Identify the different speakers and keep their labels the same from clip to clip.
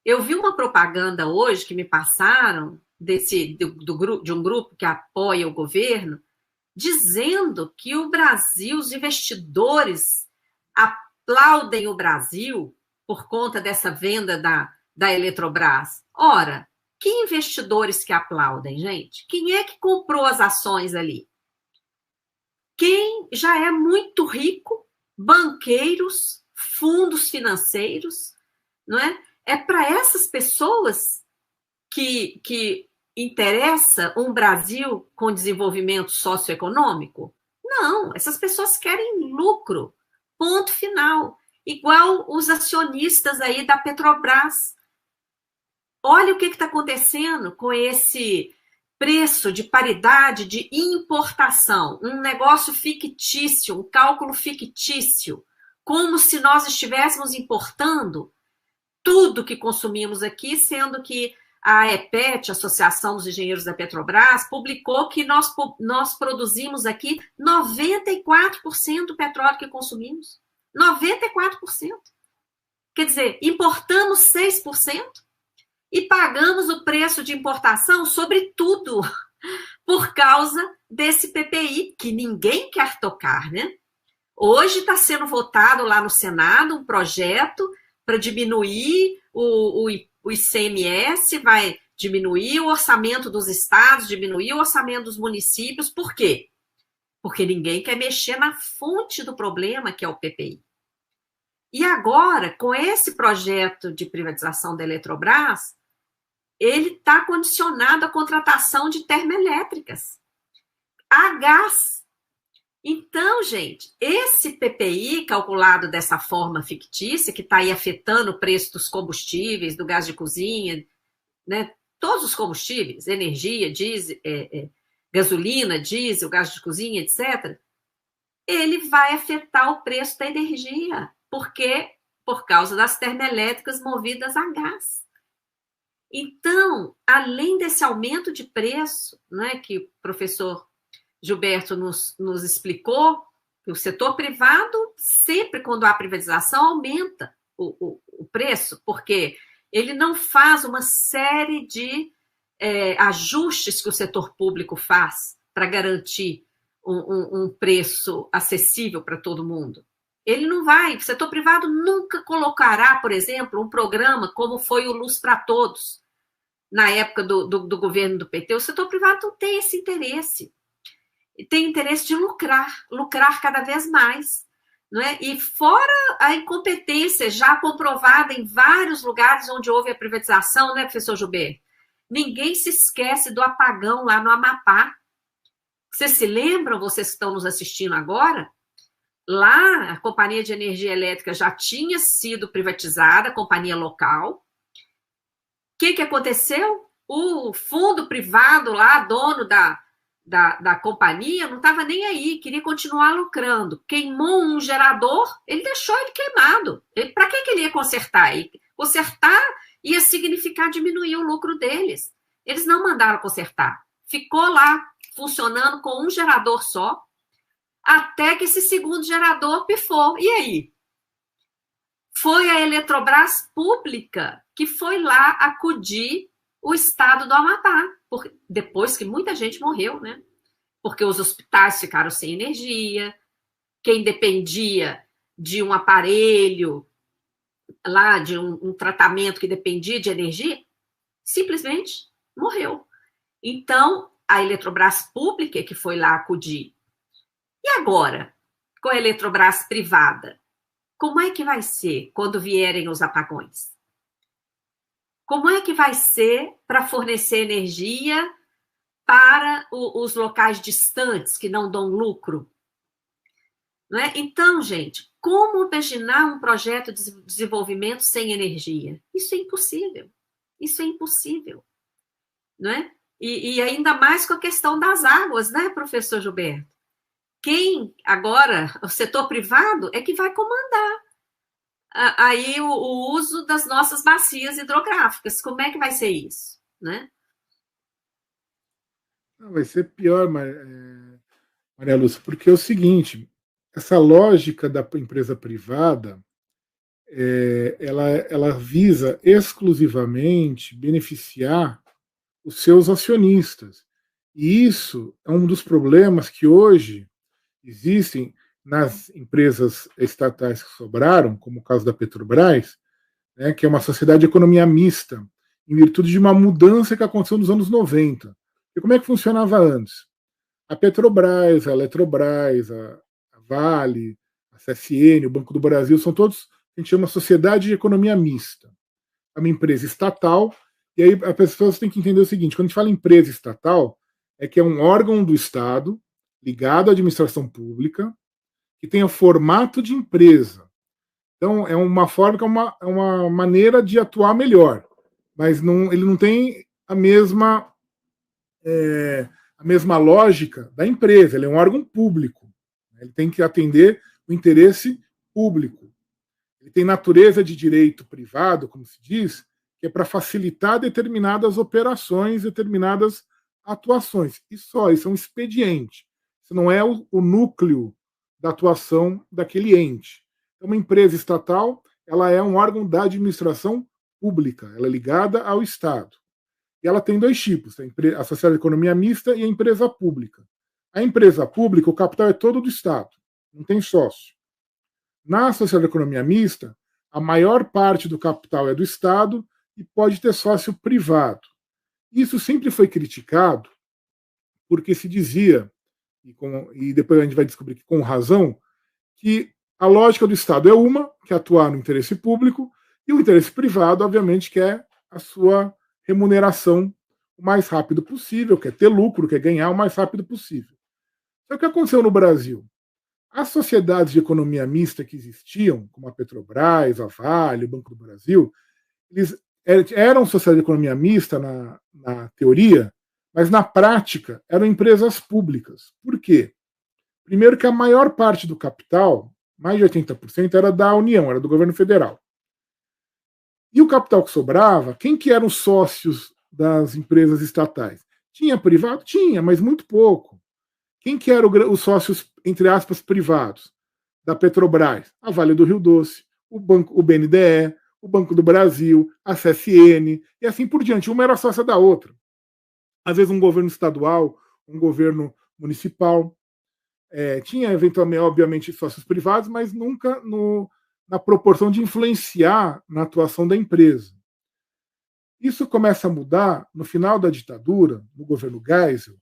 Speaker 1: Eu vi uma propaganda hoje que me passaram de um grupo que apoia o governo, dizendo que o Brasil, os investidores aplaudem o Brasil por conta dessa venda da Eletrobras. Ora, que investidores que aplaudem, gente? Quem é que comprou as ações ali? Quem já é muito rico, banqueiros, fundos financeiros, não é? É para essas pessoas que interessa um Brasil com desenvolvimento socioeconômico? Não, essas pessoas querem lucro, ponto final. Igual os acionistas aí da Petrobras. Olha o que está acontecendo com esse preço de paridade de importação, um negócio fictício, um cálculo fictício, como se nós estivéssemos importando tudo que consumimos aqui, sendo que a EPET, Associação dos Engenheiros da Petrobras, publicou que nós produzimos aqui 94% do petróleo que consumimos. 94%. Quer dizer, importamos 6% e pagamos o preço de importação sobre tudo por causa desse PPI, que ninguém quer tocar, né? Hoje está sendo votado lá no Senado um projeto para diminuir o ICMS, vai diminuir o orçamento dos estados, diminuir o orçamento dos municípios. Por quê? Porque ninguém quer mexer na fonte do problema, que é o PPI. E agora, com esse projeto de privatização da Eletrobras, ele está condicionado à contratação de termoelétricas, a gás. Então, gente, esse PPI calculado dessa forma fictícia, que está aí afetando o preço dos combustíveis, do gás de cozinha, né, todos os combustíveis, energia, diesel, gasolina, diesel, gás de cozinha, etc., ele vai afetar o preço da energia, porque por causa das termoelétricas movidas a gás. Então, além desse aumento de preço, né, que o professor Gilberto nos explicou, que o setor privado, sempre quando há privatização, aumenta o preço, porque ele não faz uma série de ajustes que o setor público faz para garantir um preço acessível para todo mundo. Ele não vai, o setor privado nunca colocará, por exemplo, um programa como foi o Luz para Todos, na época do governo do PT. O setor privado não tem esse interesse. Tem interesse de lucrar cada vez mais. Não é? E fora a incompetência já comprovada em vários lugares onde houve a privatização, né, professor Gilberto? Ninguém se esquece do apagão lá no Amapá. Vocês se lembram, vocês que estão nos assistindo agora? Lá, a Companhia de Energia Elétrica já tinha sido privatizada, a companhia local. O que aconteceu? O fundo privado lá, dono da companhia, não estava nem aí, queria continuar lucrando. Queimou um gerador, ele deixou ele queimado. Para que ele ia consertar? Consertar ia significar diminuir o lucro deles. Eles não mandaram consertar. Ficou lá, funcionando com um gerador só, até que esse segundo gerador pifou. E aí? Foi a Eletrobras pública que foi lá acudir o estado do Amapá, depois que muita gente morreu, né? Porque os hospitais ficaram sem energia, quem dependia de um aparelho lá, de um tratamento que dependia de energia, simplesmente morreu. Então, a Eletrobras pública que foi lá acudir. E agora, com a Eletrobras privada, como é que vai ser quando vierem os apagões? Como é que vai ser para fornecer energia para os locais distantes que não dão lucro? Não é? Então, gente, como imaginar um projeto de desenvolvimento sem energia? Isso é impossível. Isso é impossível. Não é? E ainda mais com a questão das águas, né, professor Gilberto? Quem agora, o setor privado, é que vai comandar aí o uso das nossas bacias hidrográficas. Como é que vai ser isso? Né?
Speaker 2: Não, vai ser pior, Maria Lúcia, porque é o seguinte, essa lógica da empresa privada, ela visa exclusivamente beneficiar os seus acionistas. E isso é um dos problemas que hoje existem nas empresas estatais que sobraram, como o caso da Petrobras, né, que é uma sociedade de economia mista, em virtude de uma mudança que aconteceu nos anos 90. E como é que funcionava antes? A Petrobras, a Eletrobras, a Vale, a CSN, o Banco do Brasil, são todos, a gente chama sociedade de economia mista. É uma empresa estatal, e aí as pessoas têm que entender o seguinte, quando a gente fala empresa estatal, é que é um órgão do Estado ligado à administração pública, que tem o formato de empresa. Então, é uma forma, é uma maneira de atuar melhor, mas não, ele não tem a mesma lógica da empresa, ele é um órgão público, ele tem que atender o interesse público. Ele tem natureza de direito privado, como se diz, que é para facilitar determinadas operações, determinadas atuações. E só, isso é um expediente. Isso não é o núcleo da atuação daquele ente. Uma empresa estatal, ela é um órgão da administração pública, ela é ligada ao Estado. E ela tem dois tipos, a sociedade de economia mista e a empresa pública. A empresa pública, o capital é todo do Estado, não tem sócio. Na sociedade de economia mista, a maior parte do capital é do Estado e pode ter sócio privado. Isso sempre foi criticado porque se dizia, e depois a gente vai descobrir que com razão, que a lógica do Estado é uma, que é atuar no interesse público, e o interesse privado, obviamente, quer a sua remuneração o mais rápido possível, quer ter lucro, quer ganhar o mais rápido possível. Então, o que aconteceu no Brasil? As sociedades de economia mista que existiam, como a Petrobras, a Vale, o Banco do Brasil, eles eram sociedades de economia mista na teoria, mas na prática eram empresas públicas. Por quê? Primeiro que a maior parte do capital, mais de 80%, era da União, era do governo federal. E o capital que sobrava, quem que eram os sócios das empresas estatais? Tinha privado? Tinha, mas muito pouco. Quem que eram os sócios, entre aspas, privados? Da Petrobras? A Vale do Rio Doce, o BNDE, o Banco do Brasil, a CSN, e assim por diante. Uma era sócia da outra. Às vezes um governo estadual, um governo municipal. Tinha, eventualmente, obviamente, sócios privados, mas nunca na proporção de influenciar na atuação da empresa. Isso começa a mudar no final da ditadura, no governo Geisel,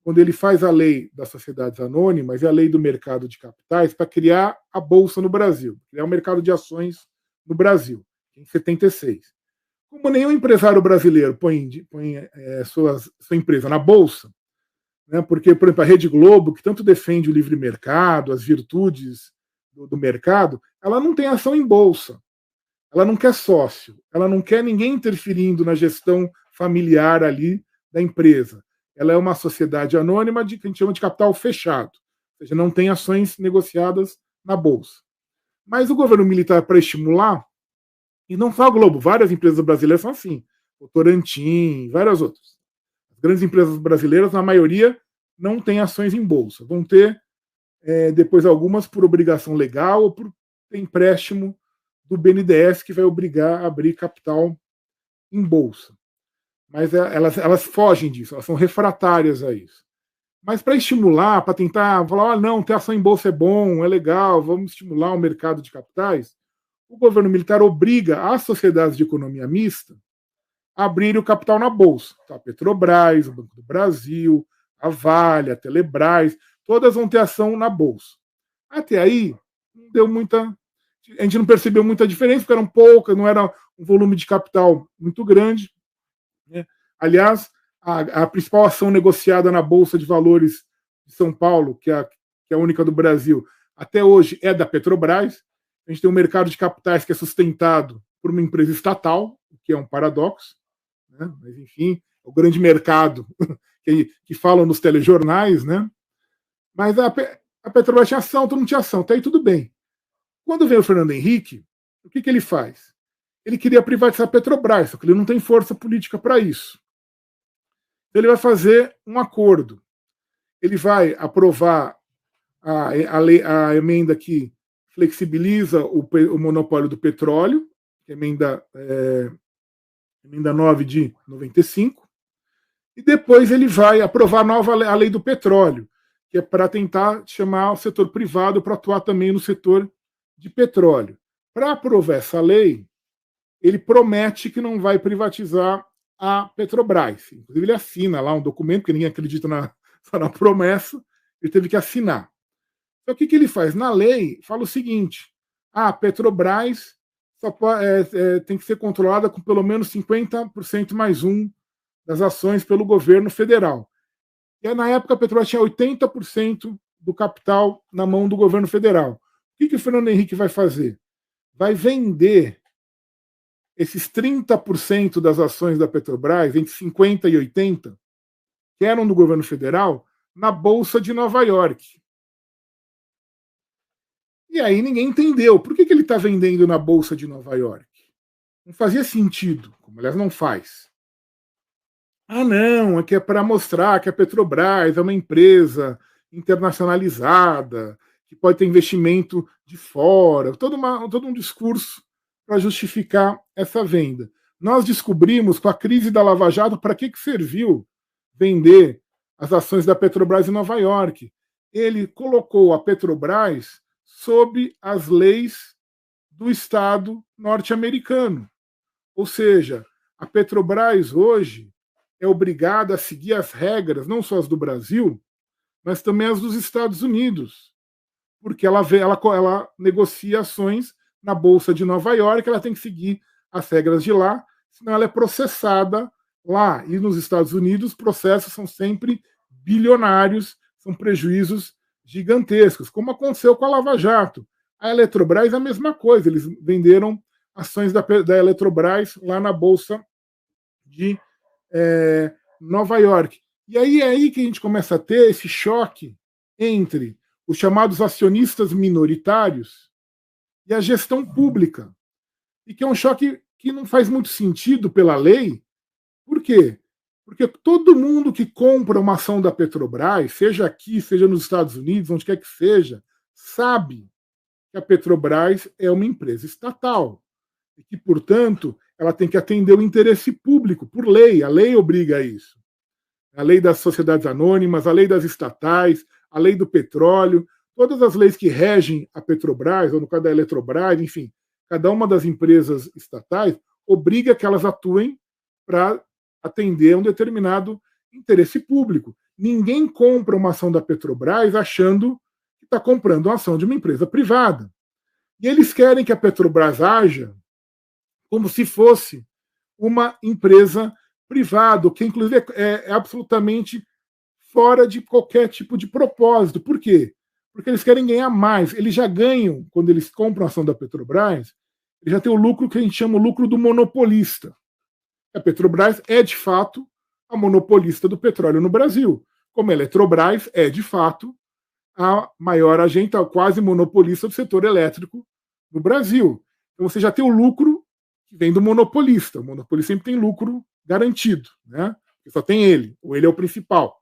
Speaker 2: quando ele faz a lei das sociedades anônimas e a lei do mercado de capitais para criar a Bolsa no Brasil, criar o mercado de ações no Brasil, em 76. Como nenhum empresário brasileiro põe sua empresa na Bolsa, né, porque, por exemplo, a Rede Globo, que tanto defende o livre mercado, as virtudes do mercado, ela não tem ação em Bolsa. Ela não quer sócio, ela não quer ninguém interferindo na gestão familiar ali da empresa. Ela é uma sociedade anônima que a gente chama de capital fechado, ou seja, não tem ações negociadas na Bolsa. Mas o governo militar, para estimular, e não só a Globo, várias empresas brasileiras são assim, o Torantim, várias outras. As grandes empresas brasileiras, na maioria, não têm ações em Bolsa. Vão ter, depois, algumas por obrigação legal ou por empréstimo do BNDES, que vai obrigar a abrir capital em Bolsa. Mas elas fogem disso, elas são refratárias a isso. Mas para estimular, para tentar falar, não, ter ação em Bolsa é bom, é legal, vamos estimular o mercado de capitais, o governo militar obriga as sociedades de economia mista a abrir o capital na Bolsa. Então, a Petrobras, o Banco do Brasil, a Vale, a Telebrás, todas vão ter ação na Bolsa. Até aí, não deu muita. A gente não percebeu muita diferença, porque eram poucas, não era um volume de capital muito grande. Né? Aliás, a principal ação negociada na Bolsa de Valores de São Paulo, que é a única do Brasil, até hoje é da Petrobras. A gente tem um mercado de capitais que é sustentado por uma empresa estatal, o que é um paradoxo. Né? Mas, enfim, o grande mercado que falam nos telejornais. Né? Mas a Petrobras tinha ação, todo mundo tinha ação, até aí tudo bem. Quando vem o Fernando Henrique, o que ele faz? Ele queria privatizar a Petrobras, só que ele não tem força política para isso. Então ele vai fazer um acordo. Ele vai aprovar a emenda que flexibiliza o monopólio do petróleo, que é emenda 9 de 95, e depois ele vai aprovar a lei do petróleo, que é para tentar chamar o setor privado para atuar também no setor de petróleo. Para aprovar essa lei, ele promete que não vai privatizar a Petrobras. Inclusive, ele assina lá um documento, porque ninguém acredita só na promessa, ele teve que assinar. Então, o que ele faz? Na lei, fala o seguinte: a Petrobras só tem que ser controlada com pelo menos 50% mais um das ações pelo governo federal. E na época, a Petrobras tinha 80% do capital na mão do governo federal. O que o Fernando Henrique vai fazer? Vai vender esses 30% das ações da Petrobras, entre 50% e 80%, que eram do governo federal, na Bolsa de Nova York. E aí ninguém entendeu. Por que ele está vendendo na Bolsa de Nova York? Não fazia sentido, como aliás não faz. Ah, não, é que é para mostrar que a Petrobras é uma empresa internacionalizada, que pode ter investimento de fora, todo um discurso para justificar essa venda. Nós descobrimos com a crise da Lava Jato para que serviu vender as ações da Petrobras em Nova York. Ele colocou a Petrobras sob as leis do Estado norte-americano. Ou seja, a Petrobras hoje é obrigada a seguir as regras, não só as do Brasil, mas também as dos Estados Unidos, porque ela negocia ações na Bolsa de Nova York, ela tem que seguir as regras de lá, senão ela é processada lá. E nos Estados Unidos, os processos são sempre bilionários, são prejuízos gigantescos, como aconteceu com a Lava Jato. A Eletrobras é a mesma coisa, eles venderam ações da Eletrobras lá na Bolsa de Nova York. E aí é aí que a gente começa a ter esse choque entre os chamados acionistas minoritários e a gestão pública. E que é um choque que não faz muito sentido pela lei. Por quê? Porque todo mundo que compra uma ação da Petrobras, seja aqui, seja nos Estados Unidos, onde quer que seja, sabe que a Petrobras é uma empresa estatal. E que, portanto, ela tem que atender o interesse público, por lei. A lei obriga a isso. A lei das sociedades anônimas, a lei das estatais, a lei do petróleo, todas as leis que regem a Petrobras, ou no caso da Eletrobras, enfim, cada uma das empresas estatais obriga que elas atuem para atender a um determinado interesse público. Ninguém compra uma ação da Petrobras achando que está comprando uma ação de uma empresa privada. E eles querem que a Petrobras haja como se fosse uma empresa privada, que inclusive é absolutamente fora de qualquer tipo de propósito. Por quê? Porque eles querem ganhar mais. Eles já ganham, quando eles compram a ação da Petrobras, eles já têm o lucro que a gente chama o lucro do monopolista. A Petrobras é, de fato, a monopolista do petróleo no Brasil, como a Eletrobras é, de fato, a maior agente, a quase monopolista do setor elétrico no Brasil. Então você já tem o lucro que vem do monopolista. O monopolista sempre tem lucro garantido, né? Porque só tem ele, ou ele é o principal.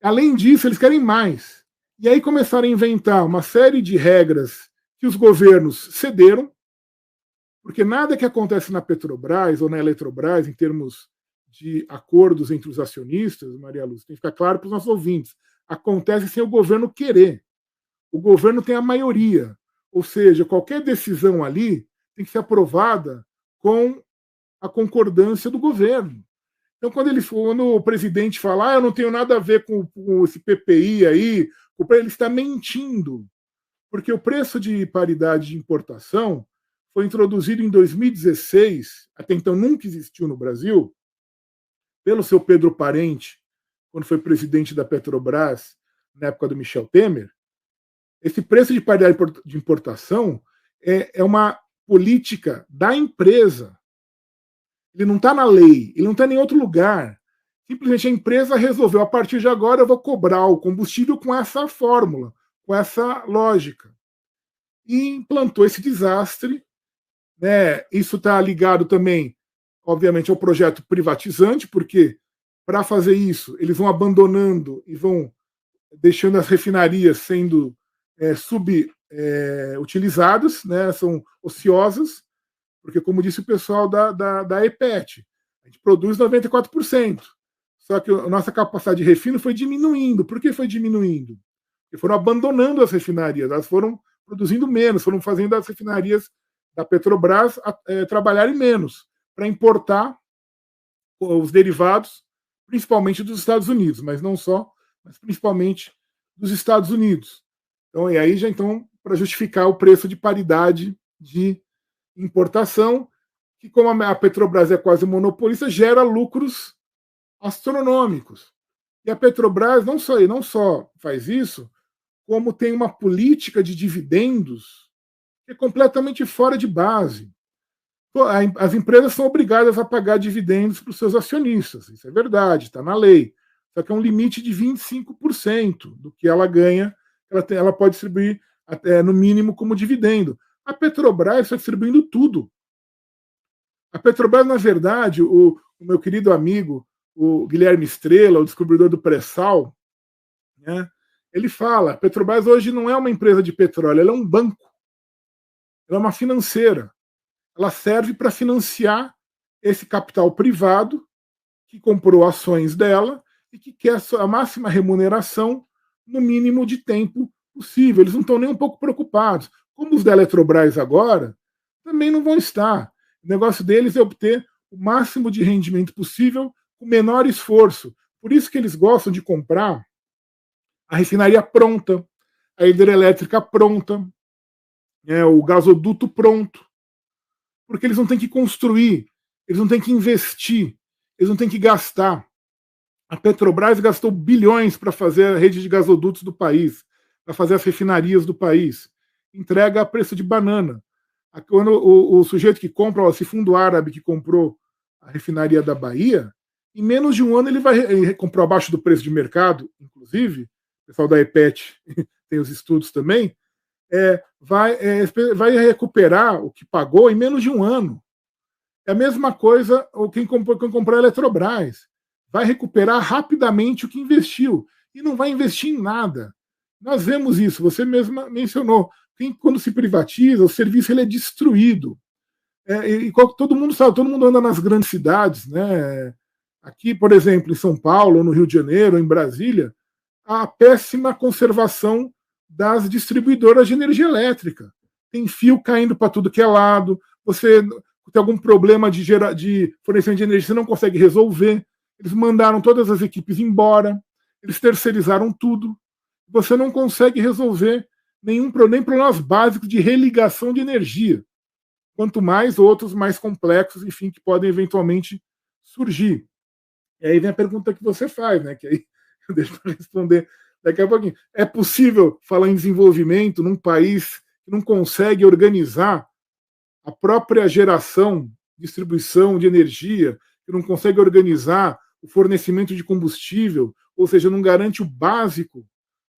Speaker 2: Além disso, eles querem mais. E aí começaram a inventar uma série de regras que os governos cederam, porque nada que acontece na Petrobras ou na Eletrobras, em termos de acordos entre os acionistas, Maria Lúcia, tem que ficar claro para os nossos ouvintes, acontece sem o governo querer. O governo tem a maioria, ou seja, qualquer decisão ali tem que ser aprovada com a concordância do governo. Então, quando o presidente fala, eu não tenho nada a ver com esse PPI aí, ele está mentindo, porque o preço de paridade de importação foi introduzido em 2016, até então nunca existiu no Brasil, pelo seu Pedro Parente, quando foi presidente da Petrobras, na época do Michel Temer. Esse preço de paridade de importação é uma política da empresa. Ele não está na lei, ele não está em outro lugar. Simplesmente a empresa resolveu, a partir de agora eu vou cobrar o combustível com essa fórmula, com essa lógica. E implantou esse desastre. Né? Isso está ligado também, obviamente, ao projeto privatizante, porque para fazer isso, eles vão abandonando e vão deixando as refinarias sendo utilizadas, né, são ociosas, porque, como disse o pessoal da EPET, a gente produz 94%. Só que a nossa capacidade de refino foi diminuindo. Por que foi diminuindo? Porque foram abandonando as refinarias, elas foram produzindo menos, foram fazendo as refinarias da Petrobras trabalharem menos para importar os derivados, principalmente dos Estados Unidos, mas não só, mas principalmente dos Estados Unidos. Então, e aí já então para justificar o preço de paridade de importação, que como a Petrobras é quase monopolista, gera lucros astronômicos. E a Petrobras não só faz isso, como tem uma política de dividendos que é completamente fora de base. As empresas são obrigadas a pagar dividendos para os seus acionistas, isso é verdade, está na lei. Só que é um limite de 25% do que ela ganha, ela pode distribuir até, no mínimo como dividendo. A Petrobras está distribuindo tudo. A Petrobras, na verdade, o meu querido amigo, o Guilherme Estrela, o descobridor do pré-sal, né, ele fala, a Petrobras hoje não é uma empresa de petróleo, ela é um banco. Ela é uma financeira. Ela serve para financiar esse capital privado que comprou ações dela e que quer a máxima remuneração no mínimo de tempo possível. Eles não estão nem um pouco preocupados. Como os da Eletrobras agora, também não vão estar. O negócio deles é obter o máximo de rendimento possível com o menor esforço. Por isso que eles gostam de comprar a refinaria pronta, a hidrelétrica pronta, o gasoduto pronto. Porque eles não têm que construir, eles não têm que investir, eles não têm que gastar. A Petrobras gastou bilhões para fazer a rede de gasodutos do país, para fazer as refinarias do país. Entrega a preço de banana. Quando o sujeito que compra, esse fundo árabe que comprou a refinaria da Bahia, em menos de um ano ele comprou abaixo do preço de mercado, inclusive, o pessoal da EPET tem os estudos também, vai recuperar o que pagou em menos de um ano. É a mesma coisa quem comprou a Eletrobras. Vai recuperar rapidamente o que investiu. E não vai investir em nada. Nós vemos isso, você mesma mencionou. Quando se privatiza, o serviço ele é destruído. Todo mundo sabe, todo mundo anda nas grandes cidades. Né? Aqui, por exemplo, em São Paulo, no Rio de Janeiro, em Brasília, a péssima conservação das distribuidoras de energia elétrica. Tem fio caindo para tudo que é lado, você tem algum problema de fornecimento de energia, você não consegue resolver. Eles mandaram todas as equipes embora, eles terceirizaram tudo. Você não consegue resolver nem problemas básicos de religação de energia. Quanto mais outros mais complexos, enfim, que podem eventualmente surgir. E aí vem a pergunta que você faz, né? Que aí eu deixo para responder daqui a pouquinho. É possível falar em desenvolvimento num país que não consegue organizar a própria geração, distribuição de energia, que não consegue organizar o fornecimento de combustível, ou seja, não garante o básico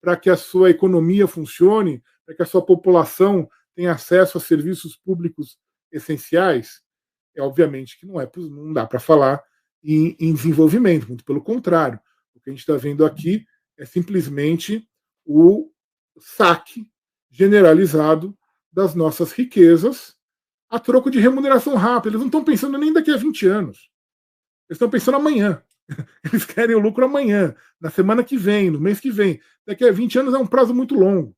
Speaker 2: para que a sua economia funcione, para que a sua população tenha acesso a serviços públicos essenciais? Obviamente que não dá para falar em desenvolvimento, muito pelo contrário. O que a gente está vendo aqui é simplesmente o saque generalizado das nossas riquezas a troco de remuneração rápida. Eles não estão pensando nem daqui a 20 anos. Eles estão pensando amanhã. Eles querem o lucro amanhã, na semana que vem, no mês que vem. Daqui a 20 anos é um prazo muito longo.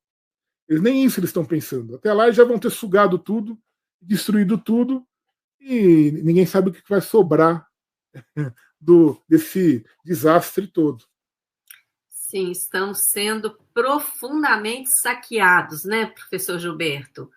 Speaker 2: Nem isso eles estão pensando. Até lá eles já vão ter sugado tudo, destruído tudo, e ninguém sabe o que vai sobrar desse desastre todo.
Speaker 1: Sim, estão sendo profundamente saqueados, né, professor Gilberto?